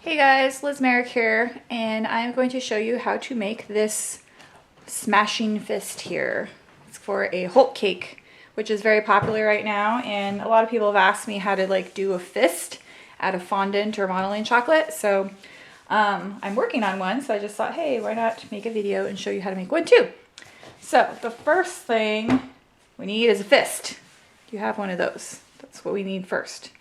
Hey guys, Liz Merrick here, and I'm going to show you how to make this smashing fist here. It's for a Hulk cake, which is very popular right now, and a lot of people have asked me how to do a fist out of fondant or modeling chocolate, so I'm working on one, so I just thought, hey, why not make a video and show you how to make one too. So the first thing we need is a fist. You have one of those. That's what we need first.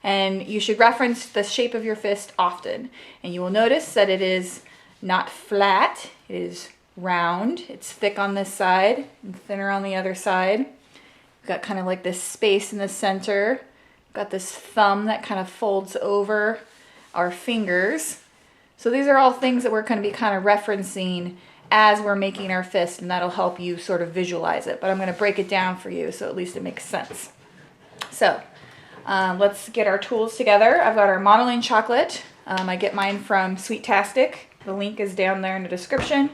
And you should reference the shape of your fist often. And you will notice that it is not flat, it is round. It's thick on this side and thinner on the other side. We've got kind of like this space in the center. We've got this thumb that kind of folds over our fingers. So these are all things that we're going to be kind of referencing as we're making our fist, and that'll help you sort of visualize it. But I'm going to break it down for you so at least it makes sense. So let's get our tools together. I've got our modeling chocolate. I get mine from Sweet-tastic. The link is down there in the description.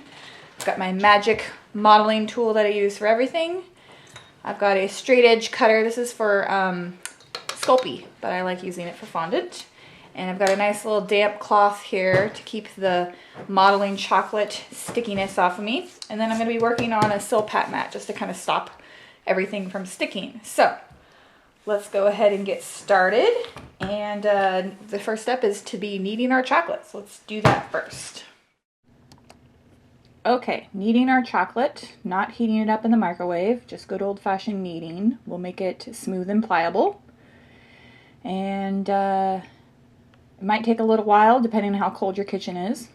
I've got my magic modeling tool that I use for everything. I've got a straight edge cutter. This is for Sculpey, but I like using it for fondant. And I've got a nice little damp cloth here to keep the modeling chocolate stickiness off of me. And then I'm going to be working on a Silpat mat just to kind of stop everything from sticking. So let's go ahead and get started. And the first step is to be kneading our chocolate. So let's do that first. Okay, kneading our chocolate, not heating it up in the microwave, just good old-fashioned kneading. We'll make it smooth and pliable. And it might take a little while depending on how cold your kitchen is.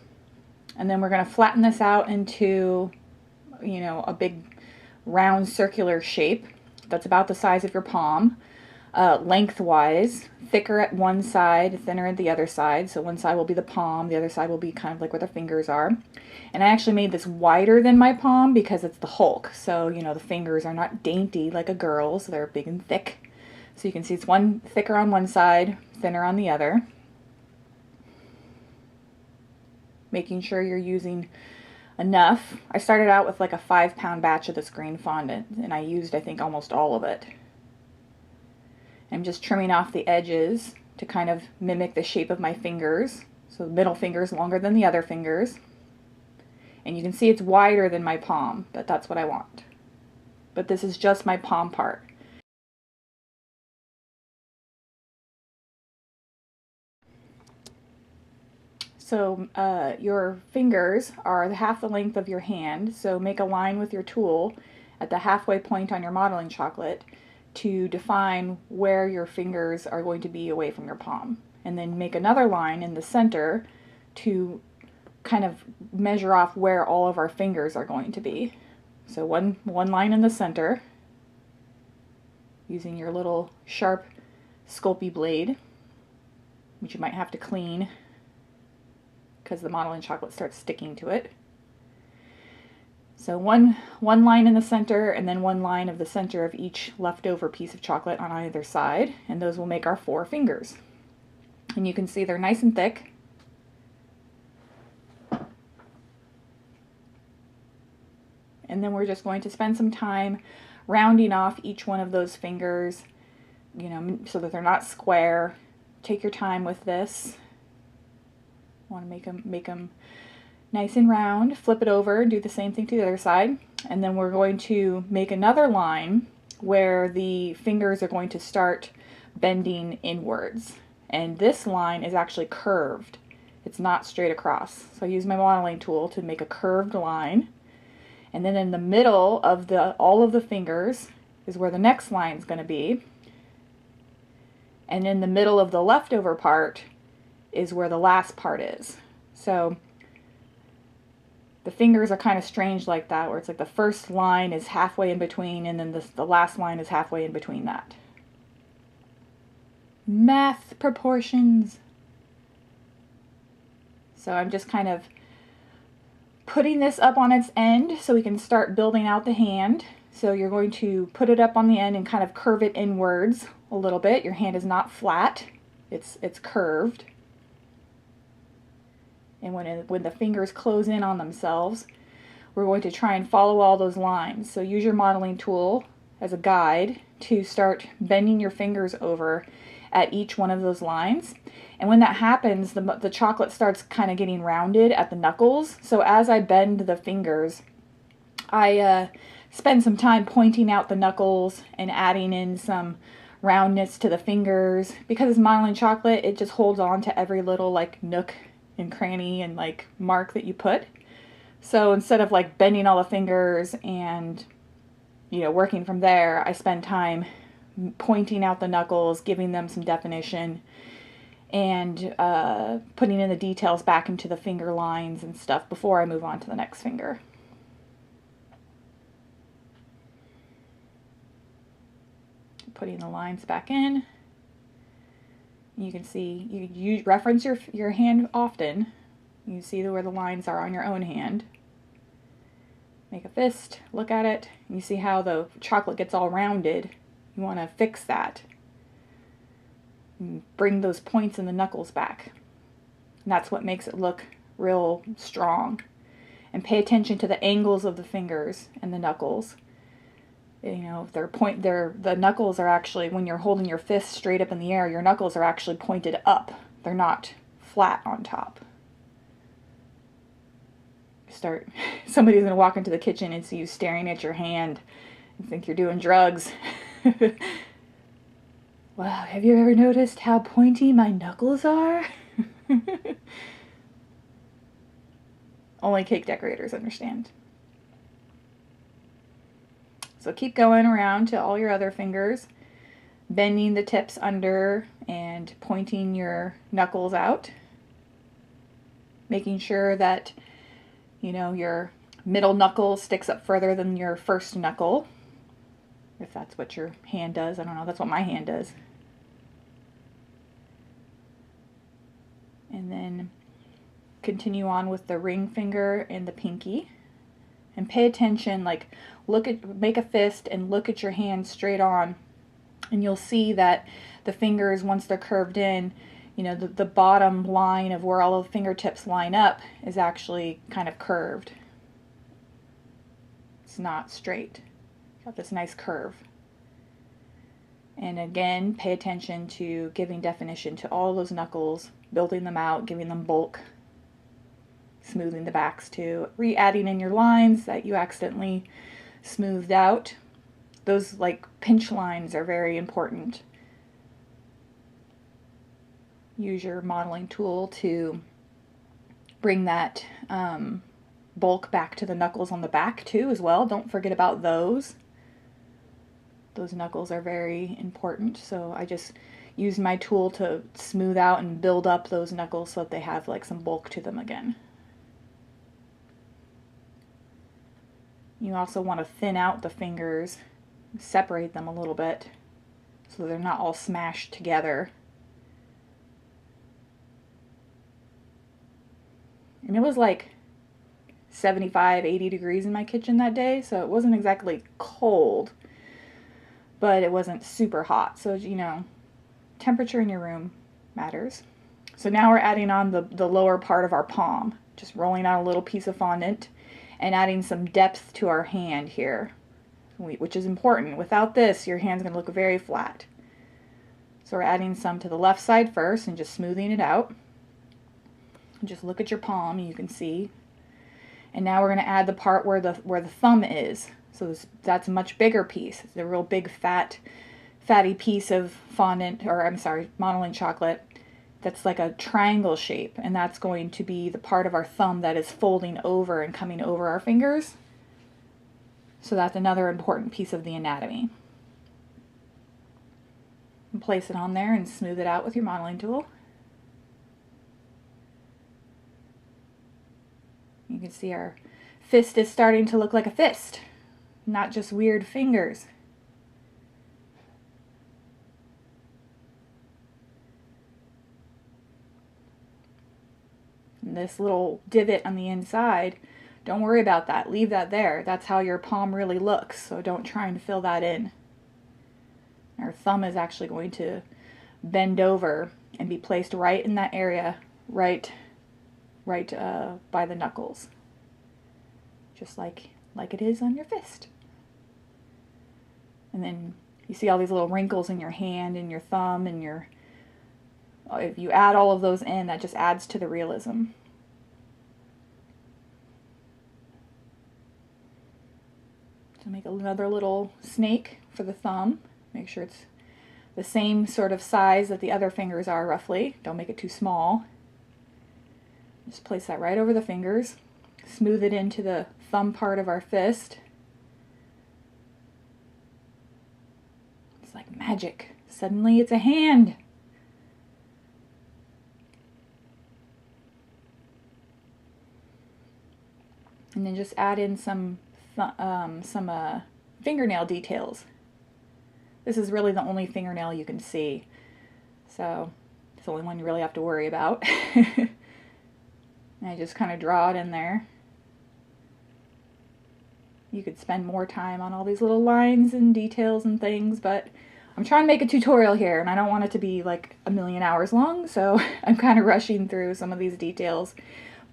And then we're going to flatten this out into, a big round circular shape that's about the size of your palm. Lengthwise, thicker at one side, thinner at the other side. So one side will be the palm, the other side will be kind of like where the fingers are. And I actually made this wider than my palm because it's the Hulk. So, the fingers are not dainty like a girl's, they're big and thick. So you can see it's one thicker on one side, thinner on the other. Making sure you're using enough. I started out with like a 5-pound batch of this green fondant, and I used, I think, almost all of it. I'm just trimming off the edges to kind of mimic the shape of my fingers. So the middle finger is longer than the other fingers. And you can see it's wider than my palm, but that's what I want. But this is just my palm part. So your fingers are half the length of your hand, so make a line with your tool at the halfway point on your modeling chocolate to define where your fingers are going to be away from your palm. And then make another line in the center to kind of measure off where all of our fingers are going to be. So one line in the center, using your little sharp Sculpey blade, which you might have to clean because the modeling chocolate starts sticking to it. So one line in the center, and then one line of the center of each leftover piece of chocolate on either side, and those will make our 4 fingers. And you can see they're nice and thick. And then we're just going to spend some time rounding off each one of those fingers, so that they're not square. Take your time with this. Want to make them nice and round. Flip it over, do the same thing to the other side, and then we're going to make another line where the fingers are going to start bending inwards. And this line is actually curved. It's not straight across. So I use my modeling tool to make a curved line. And then in the middle of all of the fingers is where the next line is going to be. And in the middle of the leftover part is where the last part is. So the fingers are kind of strange like that, where it's like the first line is halfway in between, and then the last line is halfway in between that. Math proportions. So I'm just kind of putting this up on its end so we can start building out the hand. So you're going to put it up on the end and kind of curve it inwards a little bit. Your hand is not flat, it's curved. And when the fingers close in on themselves, we're going to try and follow all those lines. So use your modeling tool as a guide to start bending your fingers over at each one of those lines. And when that happens, the chocolate starts kind of getting rounded at the knuckles. So as I bend the fingers, I spend some time pointing out the knuckles and adding in some roundness to the fingers. Because it's modeling chocolate, it just holds on to every little like nook and cranny and like mark that you put. So instead of like bending all the fingers and, you know, working from there, I spend time pointing out the knuckles, giving them some definition, and putting in the details back into the finger lines and stuff before I move on to the next finger. Putting the lines back in. You can see, you reference your hand often. You see where the lines are on your own hand. Make a fist, look at it. You see how the chocolate gets all rounded. You want to fix that. And bring those points in the knuckles back. And that's what makes it look real strong. And pay attention to the angles of the fingers and the knuckles. You know, the knuckles are actually, when you're holding your fist straight up in the air, your knuckles are actually pointed up. They're not flat on top. Somebody's going to walk into the kitchen and see you staring at your hand and think you're doing drugs. Wow, have you ever noticed how pointy my knuckles are? Only cake decorators understand. So keep going around to all your other fingers, bending the tips under and pointing your knuckles out. Making sure that, you know, your middle knuckle sticks up further than your first knuckle. If that's what your hand does. I don't know, that's what my hand does. And then continue on with the ring finger and the pinky. And pay attention, like make a fist and look at your hand straight on. And you'll see that the fingers, once they're curved in, you know, the bottom line of where all the fingertips line up is actually kind of curved. It's not straight. Got this nice curve. And again, pay attention to giving definition to all those knuckles, building them out, giving them bulk, smoothing the backs too, re-adding in your lines that you accidentally smoothed out. Those like pinch lines are very important. Use your modeling tool to bring that bulk back to the knuckles on the back too as well. Don't forget about those. Those knuckles are very important, so I just use my tool to smooth out and build up those knuckles so that they have like some bulk to them again. You also want to thin out the fingers, separate them a little bit so they're not all smashed together. And it was like 75, 80 degrees in my kitchen that day, so it wasn't exactly cold, but it wasn't super hot. So, you know, temperature in your room matters. So now we're adding on the lower part of our palm, just rolling out a little piece of fondant and adding some depth to our hand here, which is important. Without this, your hand's going to look very flat. So we're adding some to the left side first and just smoothing it out. Just look at your palm, you can see. And now we're going to add the part where the thumb is. So that's a much bigger piece. It's a real big fatty piece of fondant, or I'm sorry, modeling chocolate. That's like a triangle shape, and that's going to be the part of our thumb that is folding over and coming over our fingers. So that's another important piece of the anatomy. And place it on there and smooth it out with your modeling tool. You can see our fist is starting to look like a fist, not just weird fingers. And this little divot on the inside, don't worry about that. Leave that there. That's how your palm really looks, so don't try and fill that in. Our thumb is actually going to bend over and be placed right in that area, right by the knuckles, just like it is on your fist. And then you see all these little wrinkles in your hand and your thumb and your If you add all of those in, that just adds to the realism. So make another little snake for the thumb. Make sure it's the same sort of size that the other fingers are roughly. Don't make it too small. Just place that right over the fingers. Smooth it into the thumb part of our fist. It's like magic. Suddenly it's a hand. And then just add in some fingernail details. This is really the only fingernail you can see, so it's the only one you really have to worry about. And I just kind of draw it in there. You could spend more time on all these little lines and details and things, but I'm trying to make a tutorial here and I don't want it to be like a million hours long, so I'm kind of rushing through some of these details.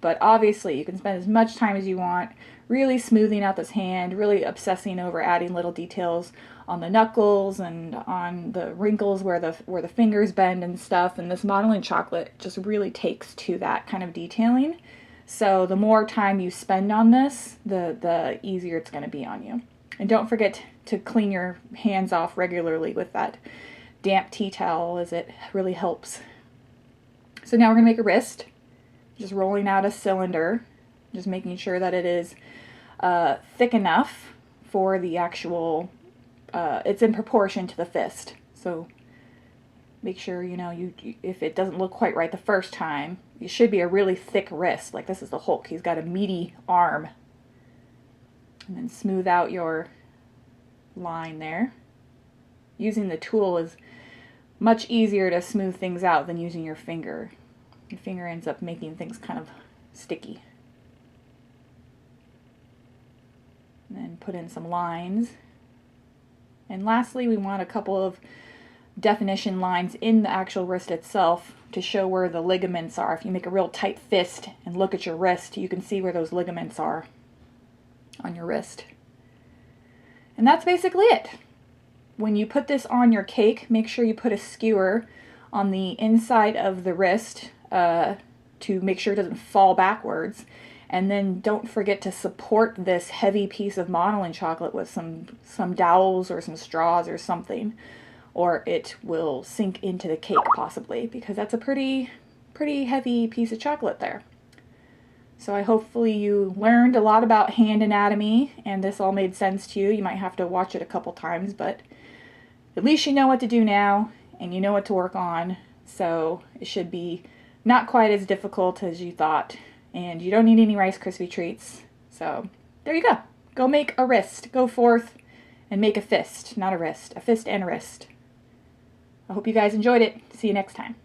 But obviously you can spend as much time as you want really smoothing out this hand, really obsessing over adding little details on the knuckles and on the wrinkles where the fingers bend and stuff. And this modeling chocolate just really takes to that kind of detailing. So the more time you spend on this, the easier it's going to be on you. And don't forget to clean your hands off regularly with that damp tea towel, as it really helps. So now we're going to make a wrist. Just rolling out a cylinder, just making sure that it is thick enough for the actual, it's in proportion to the fist. So make sure, you know, if it doesn't look quite right the first time, it should be a really thick wrist. Like this is the Hulk, he's got a meaty arm. And then smooth out your line there. Using the tool is much easier to smooth things out than using your finger. Your finger ends up making things kind of sticky. And then put in some lines. And lastly, we want a couple of definition lines in the actual wrist itself to show where the ligaments are. If you make a real tight fist and look at your wrist, you can see where those ligaments are on your wrist. And that's basically it. When you put this on your cake, make sure you put a skewer on the inside of the wrist to make sure it doesn't fall backwards. And then don't forget to support this heavy piece of modeling chocolate with some dowels or some straws or something, or it will sink into the cake possibly, because that's a pretty heavy piece of chocolate there. So hopefully you learned a lot about hand anatomy and this all made sense to you. You might have to watch it a couple times, but at least you know what to do now and you know what to work on. So it should be not quite as difficult as you thought. And you don't need any Rice Krispie treats. So there you go. Go make a wrist. Go forth and make a fist. Not a wrist. A fist and a wrist. I hope you guys enjoyed it. See you next time.